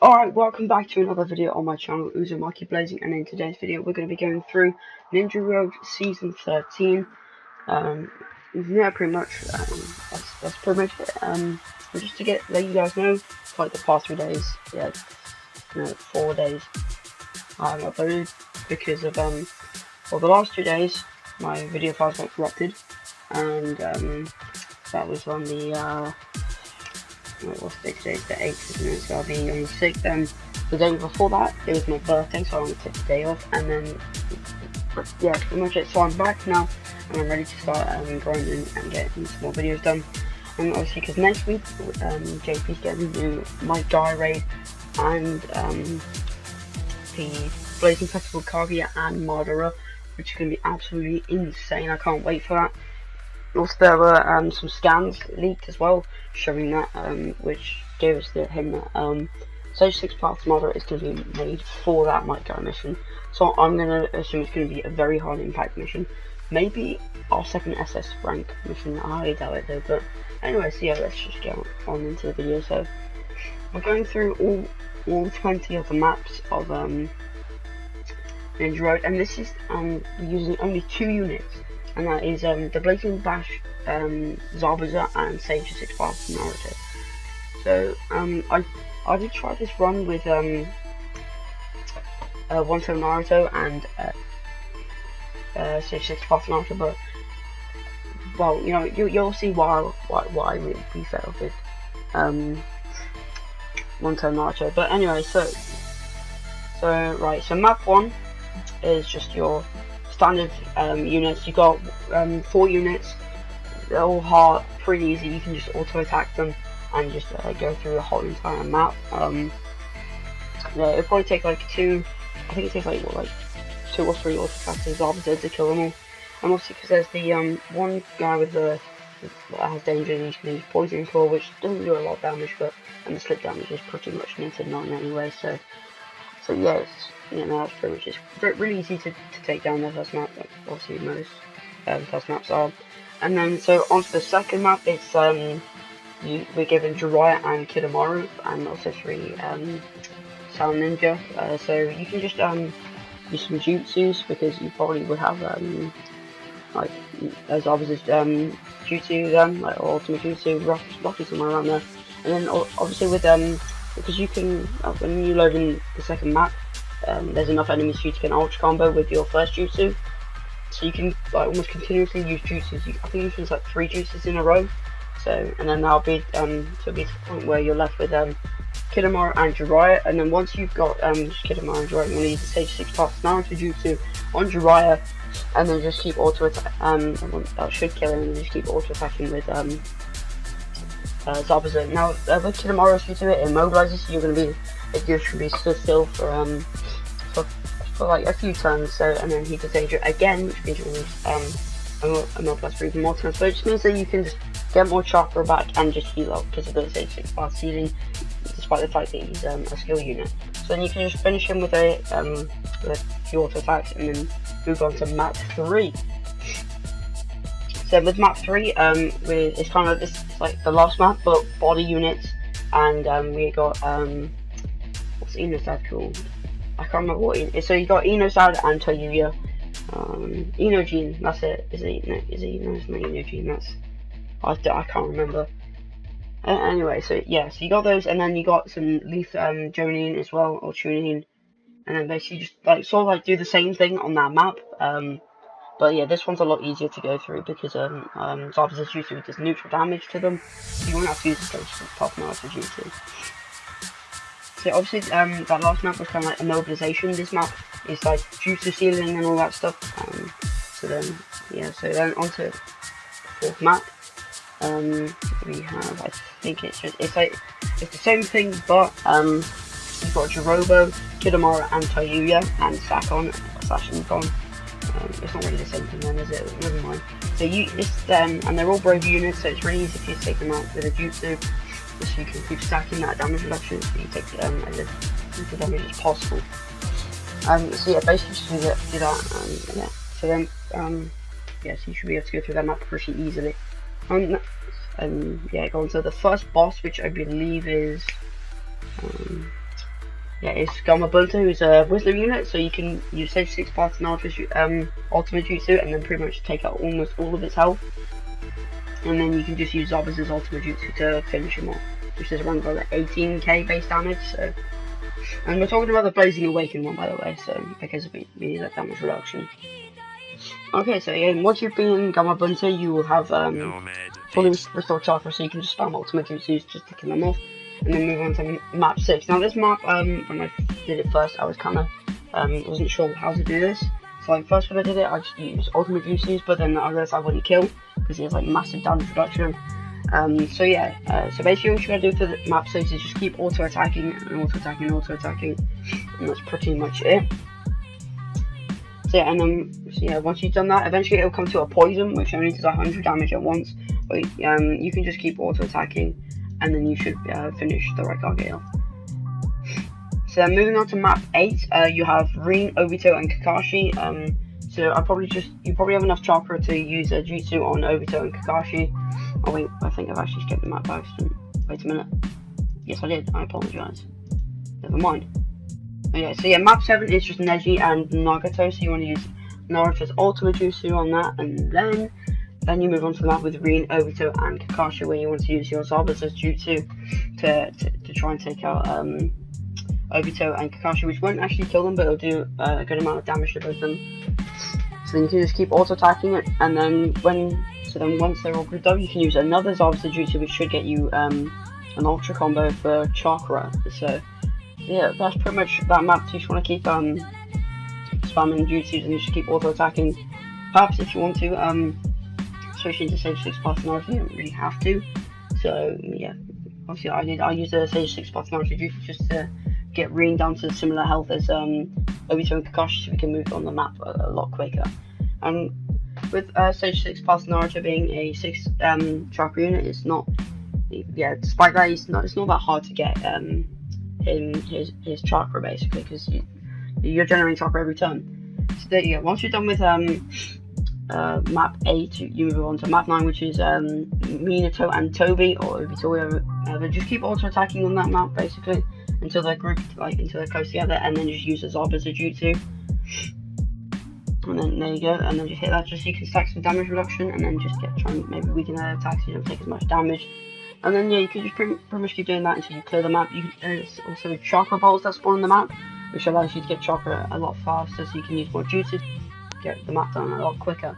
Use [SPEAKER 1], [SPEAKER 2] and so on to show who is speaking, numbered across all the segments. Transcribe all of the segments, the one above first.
[SPEAKER 1] Alright, welcome back to another video on my channel, Uzumaki Blazing, and in today's video we're going to be going through Ninja Road Season 13. Yeah, pretty much, that's pretty much it. Just to let you guys know, for like the past 3 days, 4 days, I haven't uploaded because of, well, the last 2 days, my video files got corrupted, and, that was on the, what's the date today? It's the 8th, isn't it? So I'll be on the 6th. Then the day before that, it was my birthday, so I wanted to take the day off. And then, yeah, pretty much it. So I'm back now, and I'm ready to start grinding and getting some more videos done. And obviously, because next week, JP's getting the new My Guy Raid and the Blazing Festival Kaguya and Madara, which is going to be absolutely insane. I can't wait for that. Also, there were some scans leaked as well, showing that, which gave us the hint that Stage 6 Path to Mother is going to be made for that Might Go mission. So I'm going to assume it's going to be a very hard impact mission. Maybe our second SS rank mission, I highly doubt it though. But anyway, so yeah, let's just get on into the video. So we're going through all 20 of the maps of Ninja Road, and this is using only 2 units. And that is the Blazing Bash, Zabuza, and Sage 6 Path Naruto. So I did try this run with One Toe Naruto and Sage 6 Path Naruto, but well, you know, you'll see why we failed with One Toe Naruto. But anyway, so right, so map 1 is just your standard units. You got 4 units. They're all hard, pretty easy. You can just auto attack them and just go through the whole entire map. Yeah, it'll probably take like 2. I think it takes like 2 or 3 auto attacks to kill them all. And obviously, because there's the one guy with that has danger, and he's poison core, which doesn't do a lot of damage, and the slip damage is pretty much near to none anyway. So yeah, that's pretty much just really easy to take down the first map, like obviously most first maps are. And then so onto the second map, it's we're given Jiraiya and Kidomaru, and also 3 Sannin Ninja. So you can just use some jutsus, because you probably would have like as obviously jutsu then, like or ultimate jutsu, roughly somewhere around there. And then obviously with because you can, when you load in the second map, there's enough enemies for you to get an ultra combo with your first jutsu, so you can like almost continuously use jutsus. I think you can use like 3 jutsus in a row. So, and then that'll be to the point where you're left with Kidomaru and Jiraiya. And then once you've got Kidomaru and Jiraiya, you want to use the Stage 6 Path Naruto jutsu on Jiraiya, and then just keep auto attack. That should kill him, and just keep auto attacking with Zabuza. Now with Kidomaru's jutsu, it immobilizes, so you're going to be, it just be stood still for like a few turns. So, and then he does danger again, which means you're immobilized for even more turns. So it just means that you can just get more chakra back and just heal up because of the Stage 6 Path sealing, despite the fact that he's a skill unit. So then you can just finish him with a few auto attacks, and then move on to map 3. So with map 3, it's kind of this like the last map, but body units, and we got what's Inosad called? I can't remember what. So you got Inosad and Toyuya, Inojin. That's it. Is it? No, it's not Inojin. That's I can't remember. Anyway, so yeah, so you got those, and then you got some Leaf Jonin as well, or Chunin, and then basically just like sort of like do the same thing on that map. But yeah, this one's a lot easier to go through because Zabuza's jutsu does neutral damage to them, so you won't have to use the Stage 6 Path Naruto jutsu. So obviously that last map was kind of like immobilization. This map is like jutsu sealing and all that stuff. So then onto the 4th map. We have, I think it's the same thing, but you've got Jirobo, Kidomaru, and Toyuya, and Sakon. It's not really the same thing then, is it? Never mind. So it's them, and they're all brave units, so it's really easy for you to take them out with a jutsu, just so you can keep stacking that damage reduction, so you take as little damage as possible. So yeah, basically just do that, yeah. So then, yeah, so you should be able to go through that map pretty easily. And yeah, go on to the first boss, which I believe is yeah, it's Gamabunta, who's a wisdom unit, so you can use Sage 6 parts Naruto's ultimate jutsu and then pretty much take out almost all of its health. And then you can just use Zabuza's ultimate jutsu to finish him off, which is around about like 18k base damage. So, and we're talking about the Blazing Awakened one, by the way, so because we need that damage reduction. Okay, so yeah, once you've been in Gamabunta, you will have fully restored chakra, so you can just spam ultimate jutsus just to kill them off. And then move on to map 6. Now this map, when I did it first, I was kind of, wasn't sure how to do this. So like first when I did it, I just used ultimate jutsus, but then I realized I wouldn't kill, because it has like massive damage reduction. So yeah, so basically what you gotta do for the map 6 is just keep auto-attacking, and auto-attacking, and auto-attacking, and that's pretty much it. So yeah, and then, so yeah, once you've done that, eventually it'll come to a poison, which only does 100 damage at once, but you can just keep auto-attacking, and then you should finish the Raikage off. So then moving on to map 8, you have Rin, Obito, and Kakashi. So you probably have enough chakra to use a jutsu on Obito and Kakashi. Oh wait, I think I've actually skipped the map by accident. Wait a minute. Yes, I did. I apologise. Never mind. Okay, so yeah, map 7 is just Neji and Nagato. So you want to use Naruto's ultimate jutsu on that, and then you move on to the map with Rin, Obito, and Kakashi, where you want to use your Zabuza's jutsu to try and take out Obito and Kakashi, which won't actually kill them, but it'll do a good amount of damage to both of them. So then you can just keep auto-attacking it, and then once they're all grouped up, you can use another Zabuza jutsu, which should get you an ultra combo for chakra. So yeah, that's pretty much that map. So you just want to keep spamming jutsus, and you should keep auto-attacking. Perhaps if you want to, switch into Sage 6 parts Naruto, you don't really have to. So yeah, obviously I used a Sage 6 parts Naruto jutsu just to get Rin down to similar health as Obito and Kakashi, so we can move on the map a lot quicker. And with Sage 6 parts Naruto being a 6 chakra unit, it's not, yeah, despite that, it's not that hard to get his chakra basically, because you're generating chakra every turn. So there you go. Once you're done with map 8, you move on to map 9, which is Minato and Toby, or Obito, whatever. Just keep auto-attacking on that map basically until they're grouped, until they're close together, and then just use the Zabuza jutsu. And then there you go, and then just hit that just so you can stack some damage reduction, and then just try and maybe weaken their attacks so you don't take as much damage. And then yeah, you can just pretty much keep doing that until you clear the map. There's also chakra balls that spawn in the map, which allows you to get chakra a lot faster, so you can use more jutsu to get the map done a lot quicker.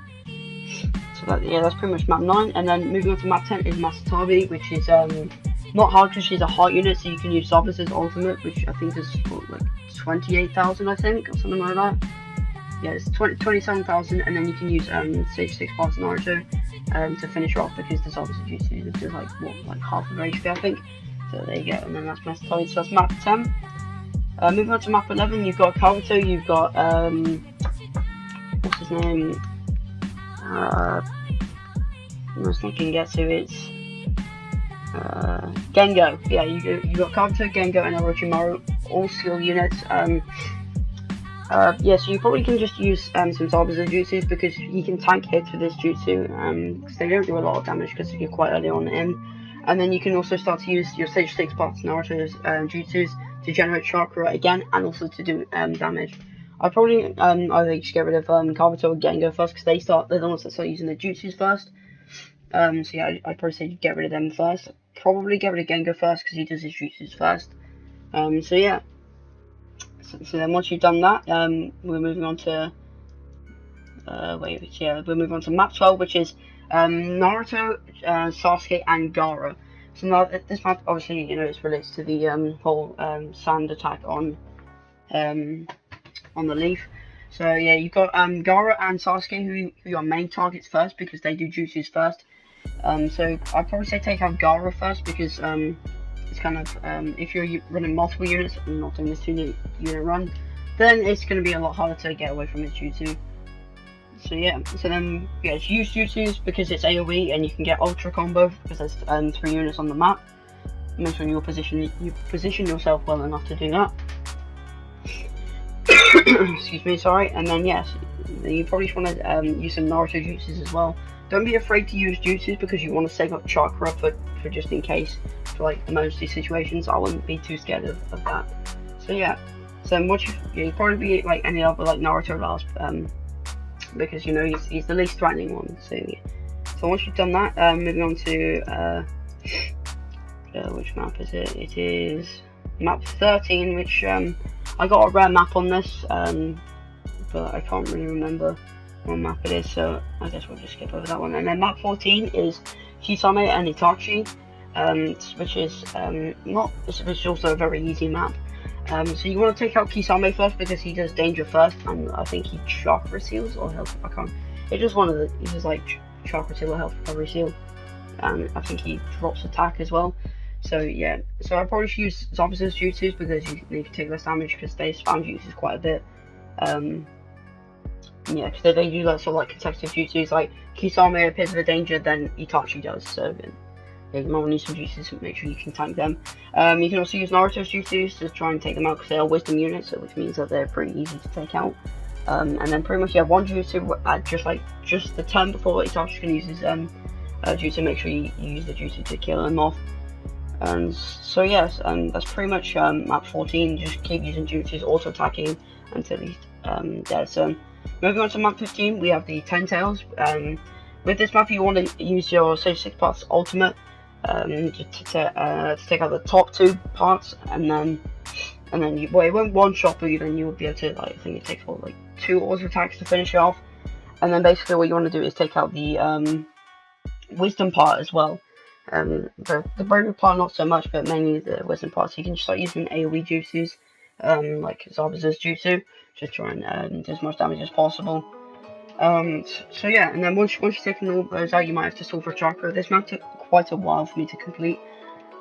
[SPEAKER 1] So that's pretty much map 9. And then moving on to map 10 is Masatabi, which is not hard because she's a heart unit, so you can use Zabuza's ultimate, which I think is like 28,000, I think, or something like that. Yeah, it's 27,000, and then you can use Sage 6 parts Naruto to finish her off, because the Zabuza jutsu is just like half of her HP, I think. So there you go, and then that's Masatabi. So that's map 10. Moving on to map 11, you've got Kabuto, you've got what's his name? I was thinking it's Gengo. Yeah, you got Kabuto, Gengo, and Orochimaru, all skill units. Yeah, so you probably can just use some Zabuza jutsus, because you can tank hits with this jutsu, because they don't do a lot of damage because you're quite early on in. And then you can also start to use your Sage 6 parts Naruto's jutsus to generate chakra again, and also to do damage. I'd probably either just get rid of Kabuto or Gengo first, because they're the ones that start using the jutsus first. So yeah, I'd probably say get rid of them first. Probably get rid of Gengo first, because he does his jutsus first. So yeah. So then once you've done that, we're moving on to we're moving on to map 12, which is Naruto, Sasuke, and Gaara. So now this map, obviously, it relates to the whole sand attack on the leaf. So yeah, you've got Gaara and Sasuke, who are main targets first, because they do jutsus first. So I'd probably say take out Gaara first, because it's kind of if you're running multiple units and not doing this 2-unit run, then it's going to be a lot harder to get away from his jutsu. So yeah, just use jutsus because it's AoE, and you can get ultra combo because there's 3 units on the map. Make sure you position yourself well enough to do that. Excuse me, sorry. And then yes, you probably just want to use some Naruto jutsus as well. Don't be afraid to use jutsus, because you want to save up chakra for just in case, for like emergency situations. I wouldn't be too scared of that. So yeah, so what you probably be like any other like Naruto last, because you know he's the least threatening one. So yeah. So once you've done that, moving on to which map is it? It is map 13, which I got a rare map on this, but I can't really remember what map it is, so I guess we'll just skip over that one. And then map 14 is Kisame and Itachi, which is which is also a very easy map. So you want to take out Kisame first because he does danger first, and I think he chakra seals or health. I can't. It's just one of the. He does like chakra seal or health recovery seal, and I think he drops attack as well. So yeah. So I probably should use Zabuza's jutsus because you need to take less damage because they spam jutsus quite a bit. Yeah, because they do like sort of like consecutive jutsus. Like Kisame appears with a danger, then Itachi does. So. Yeah, you might need some jutsus to make sure you can tank them. You can also use Naruto's jutsus to try and take them out because they are wisdom units, which means that they're pretty easy to take out. And then pretty much you have one jutsu at just the turn before Itachi can use his jutsu. Make sure you use the jutsu to kill him off. And so yes, that's pretty much map 14. Just keep using jutsus, auto attacking until he's dead. So moving on to map 15, we have the 10 tails. With this map, you want to use your Sage 6 Parts ultimate. To take out the top 2 parts, and then you, well, it won't one shot you, then you will be able to, like, I think it takes like 2 auto attacks to finish it off, and then basically what you want to do is take out the wisdom part as well. The bravery part not so much, but mainly the wisdom part. So you can start using AoE jutsus, like Zabuza's jutsu, just try and do as much damage as possible. So yeah, and then once you've taken all those out, you might have to stall for chakra. This map took quite a while for me to complete.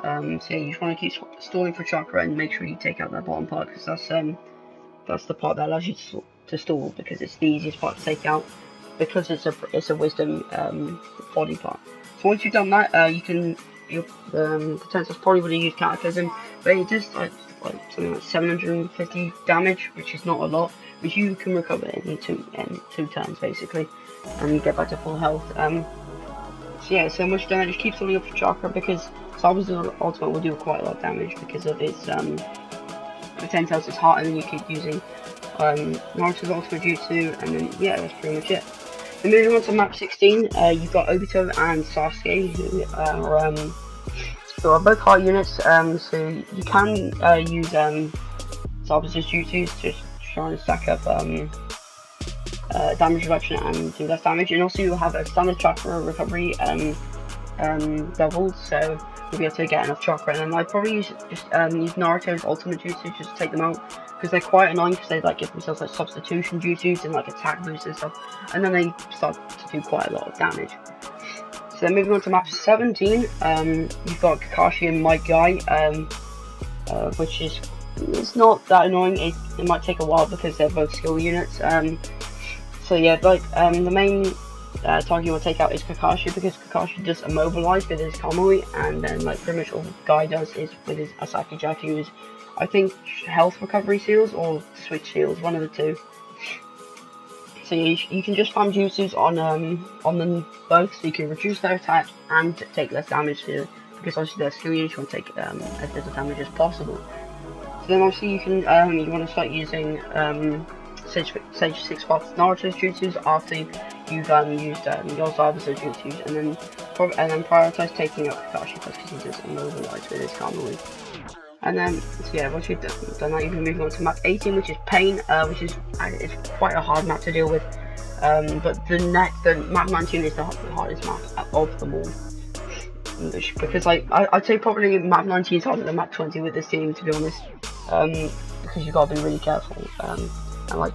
[SPEAKER 1] So yeah, you just want to keep stalling for chakra and make sure you take out that bottom part, because that's the part that allows you to stall, because it's the easiest part to take out, because it's a wisdom body part. So once you've done that, you can Potenza's probably would have used Cataclysm, but it does like something like 750 damage, which is not a lot, which you can recover in two turns basically, and you get back to full health. So yeah, so much damage. Just keep stalling up for chakra, because Zabuza's ultimate will do quite a lot of damage because of its Potenzas is heart, and then you keep using Naruto's ultimate jutsu, and then yeah, that's pretty much it. Then moving on to map 16, you've got Obito and Sasuke, who are both heart units. So you can use Zabuza's jutsus to try and stack up damage reduction and do less damage, and also you'll have a standard chakra recovery doubled, so you'll be able to get enough chakra. And then I'd probably use Naruto's ultimate jutsu just to take them out, because they're quite annoying, because they like give themselves like substitution jutsus and like attack boosts and stuff, and then they start to do quite a lot of damage. So then moving on to map 17, you've got Kakashi and Might Guy, which is, it's not that annoying. It might take a while because they're both skill units. So yeah, like the main target you want to take out is Kakashi, because Kakashi does immobilize with his Kamui, and then like pretty much all Guy does is with his Asaki Jaku is, I think, health recovery seals or switch seals, one of the two. So yeah, you can just farm jutsus on them both, so you can reduce their attack and take less damage too, because obviously they're skill units, you want to take as little damage as possible. So then obviously you can you want to start using Sage 6 Parts Naruto's jutsus after you've used your Zabuza jutsus, and then prioritize taking out Kakashi first, because he does immobilize with his Kamui. And then, so yeah, once you've done that, you can move on to map 18, which is Pain, which is quite a hard map to deal with. But the map 19 is the hardest map of them all. Because like I'd say probably map 19 is harder than map 20 with this team, to be honest. Because you gotta be really careful. And like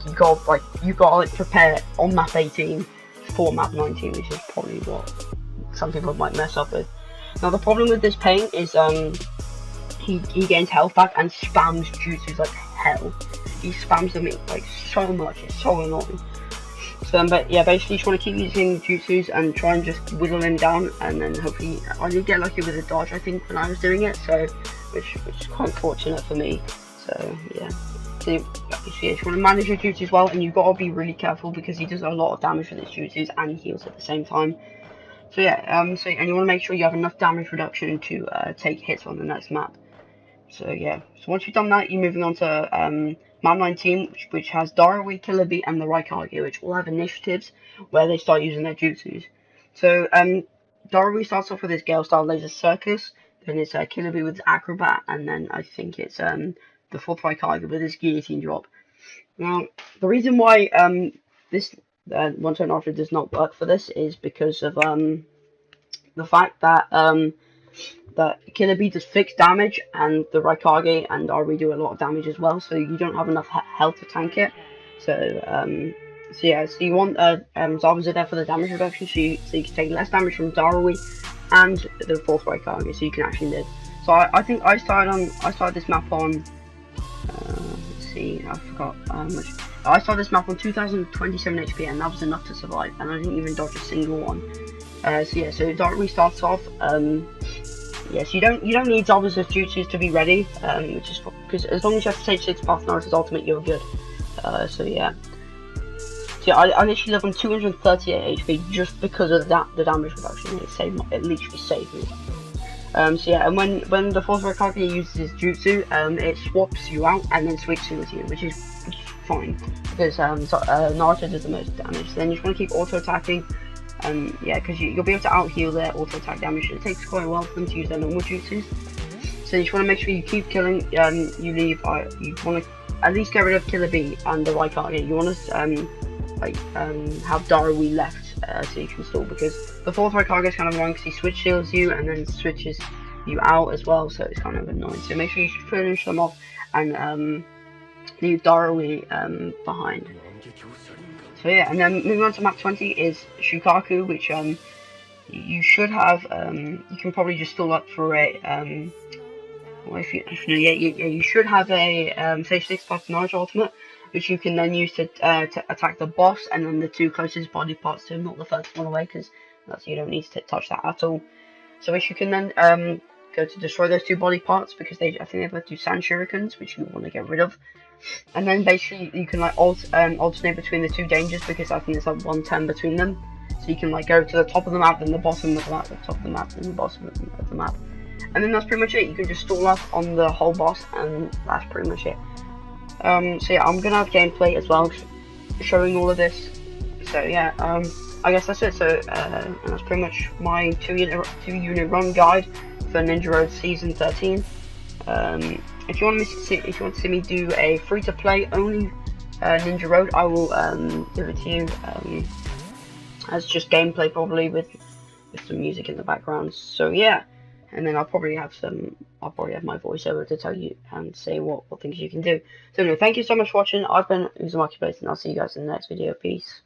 [SPEAKER 1] you gotta prepare on map 18 for map 19, which is probably what some people might mess up with. Now the problem with this Pain is he gains health back and spams jutsus like hell. He spams them like so much, it's so annoying. So but yeah, basically you just want to keep using jutsus and try and just whittle him down, and then hopefully I did get lucky with a dodge, I think, when I was doing it, so which is quite fortunate for me. So yeah. So yeah, you want to manage your jutsus well, and you've got to be really careful because he does a lot of damage with his jutsus and he heals at the same time. So yeah, and you want to make sure you have enough damage reduction to take hits on the next map. So yeah, so once you've done that, you're moving on to map 19, which has Darui, Killer Bee, and the Raikage, which all have initiatives where they start using their jutsus. So Darui starts off with his Gale Style Laser Circus, then it's Killer Bee with his Acrobat, and then I think it's the fourth Raikage with his Guillotine Drop. Now, the reason why this one turn archer does not work for this is because of the fact that that Killer Bee does fixed damage, and the Raikage and Ari do a lot of damage as well, so you don't have enough health to tank it. So yeah, so you want Zabuza there for the damage reduction, so you can take less damage from Darui and the fourth Raikage, so you can actually live. So I think I started this map on let's see, I forgot how much. I started this map on 2027 HP, and that was enough to survive, and I didn't even dodge a single one. So yeah, so Darui starts off. Yes, you don't need Zabuza's jutsus to be ready, which is because as long as you have stage 6 past Naruto's ultimate, you're good. So yeah. So yeah, I literally live on 238 HP just because of the damage reduction. It literally saved me. So yeah, and when the fourth Raikage uses his jutsu, it swaps you out and then switches with you, which is fine because Naruto does the most damage. So then you just want to keep auto attacking. Yeah, because you'll be able to out heal their auto attack damage. It takes quite a while for them to use their normal jutsus. So you just want to make sure you keep killing. You want to at least get rid of Killer Bee and the Raikage. You want to have Darui left so you can stall, because the fourth Raikage is kind of annoying because he switch shields you and then switches you out as well, so it's kind of annoying. So make sure you finish them off and leave Darui behind. So yeah, and then moving on to map 20 is Shukaku, which you should have. You can probably just stall up for a you should have a stage 6 plus Naruto ultimate, which you can then use to attack the boss and then the two closest body parts to him, not the first one away, because you don't need to touch that at all. So which you can then go to destroy those two body parts, because I think they both do sand shurikens, which you want to get rid of. And then basically you can like alternate between the two dangers, because I think there's like 1 turn between them. So you can like go to the top of the map, then the bottom of the map, the top of the map, then the bottom of the map. And then that's pretty much it. You can just stall up on the whole boss, and that's pretty much it. So yeah, I'm gonna have gameplay as well, showing all of this. So yeah, I guess that's it. So and that's pretty much my 2-unit run guide for Ninja Road Season 13. If you want to see me do a free-to-play only Ninja Road, I will give it to you as just gameplay, probably with some music in the background. So yeah. And then I'll probably have my voiceover to tell you and say what things you can do. So anyway, thank you so much for watching. I've been Uzumaki Place, and I'll see you guys in the next video. Peace.